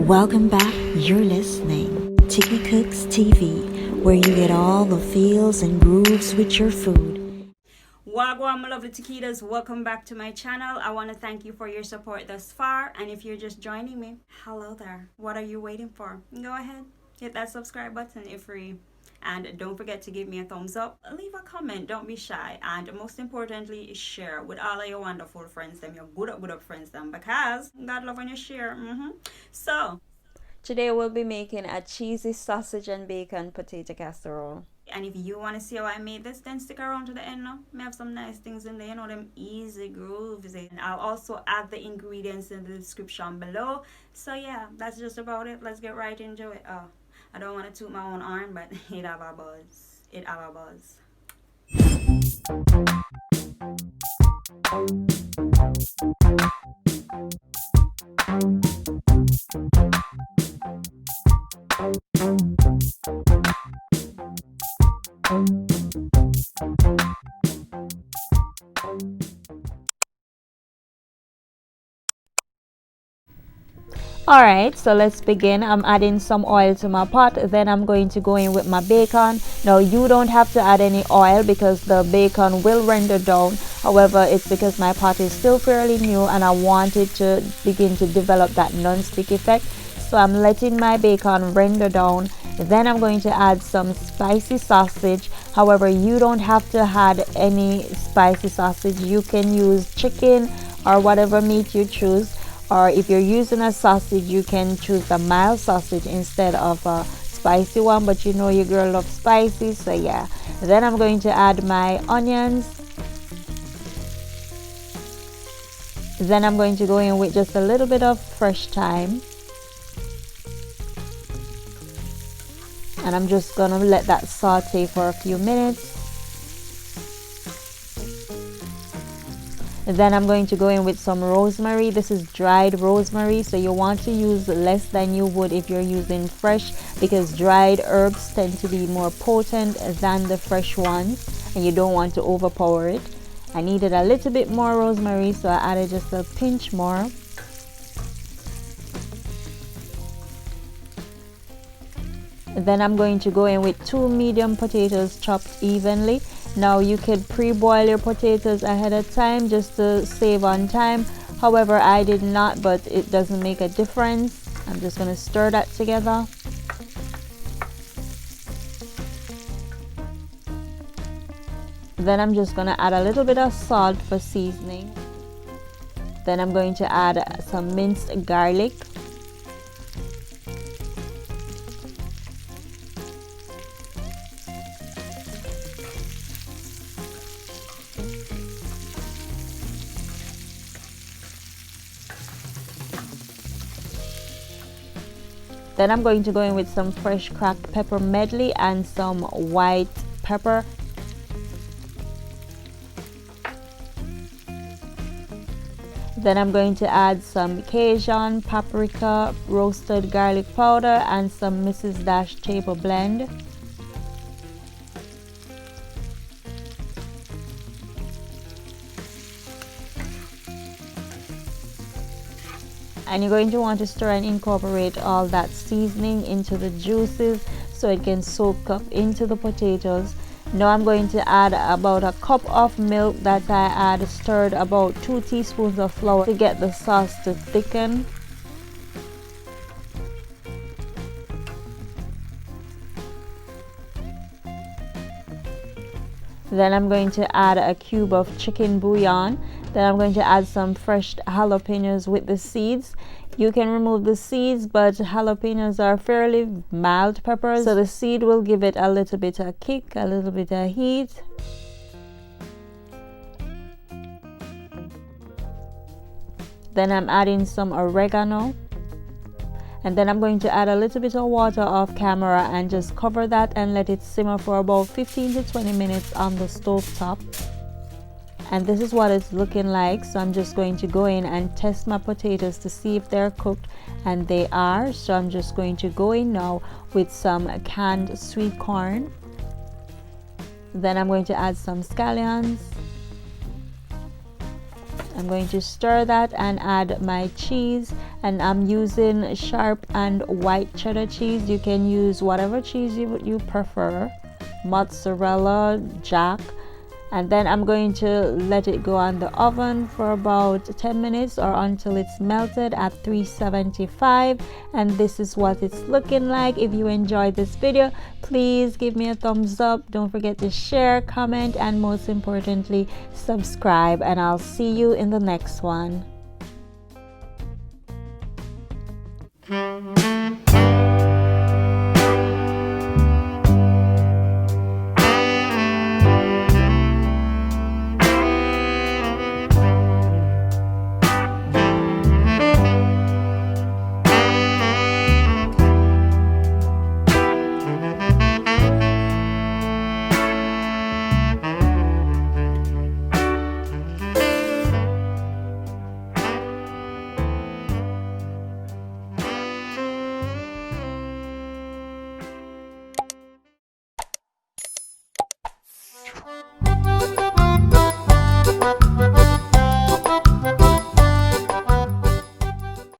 Welcome back. You're listening TikiCooksTv, where you get all the feels and grooves with your food. Wagwan, my lovely taquitos, welcome back to my channel. I want to thank you for your support thus far, and if you're just joining me, hello there. What are you waiting for? Go ahead, hit that subscribe button if free, and don't forget to give me a thumbs up, leave a comment, don't be shy, and most importantly, share with all of your wonderful friends, them your good up friends, them, because God love when you share. So today we'll be making a cheesy sausage and bacon potato casserole. and if you want to see how I made this, then stick around to the end now. I have some nice things in there, you know, them easy grooves. And I'll also add the ingredients in the description below. So yeah, that's just about it. Let's get right into it. I don't want to toot my own arm, but it have a buzz. It have a buzz. Alright, so let's begin. I'm adding some oil to my pot, then I'm going to go in with my bacon. Now you don't have to add any oil because the bacon will render down. However, it's because my pot is still fairly new and I wanted to begin to develop that non-stick effect. So I'm letting my bacon render down. Then I'm going to add some spicy sausage. However, you don't have to add any spicy sausage. You can use chicken or whatever meat you choose. Or if you're using a sausage, you can choose the mild sausage instead of a spicy one, but you know your girl loves spicy, so yeah. Then I'm going to add my onions. Then I'm going to go in with just a little bit of fresh thyme. And I'm just gonna let that saute for a few minutes. Then I'm going to go in with some rosemary. This is dried rosemary, so you want to use less than you would if you're using fresh, because dried herbs tend to be more potent than the fresh ones and you don't want to overpower it. I needed a little bit more rosemary, so I added just a pinch more. Then I'm going to go in with 2 medium potatoes chopped evenly. Now you could pre-boil your potatoes ahead of time just to save on time. However, I did not, but it doesn't make a difference. I'm just going to stir that together. Then I'm just going to add a little bit of salt for seasoning. Then I'm going to add some minced garlic. Then I'm going to go in with some fresh cracked pepper medley and some white pepper. Then I'm going to add some cajun, paprika, roasted garlic powder, and some Mrs. Dash table blend. And you're going to want to stir and incorporate all that seasoning into the juices so it can soak up into the potatoes. Now I'm going to add about a cup of milk that I stirred about 2 teaspoons of flour to get the sauce to thicken. Then I'm going to add a cube of chicken bouillon. Then I'm going to add some fresh jalapeños with the seeds. You can remove the seeds, but jalapeños are fairly mild peppers, so the seed will give it a little bit of kick, a little bit of heat. Then I'm adding some oregano. And then I'm going to add a little bit of water off camera and just cover that and let it simmer for about 15 to 20 minutes on the stove top. And this is what it's looking like. So I'm just going to go in and test my potatoes to see if they're cooked, and they are. So I'm just going to go in now with some canned sweet corn. Then I'm going to add some scallions. I'm going to stir that and add my cheese, and I'm using sharp and white cheddar cheese. You can use whatever cheese you prefer, mozzarella, jack. And then I'm going to let it go on the oven for about 10 minutes or until it's melted at 375. And this is what it's looking like. If you enjoyed this video, please give me a thumbs up. Don't forget to share, comment, and most importantly, subscribe. And I'll see you in the next one.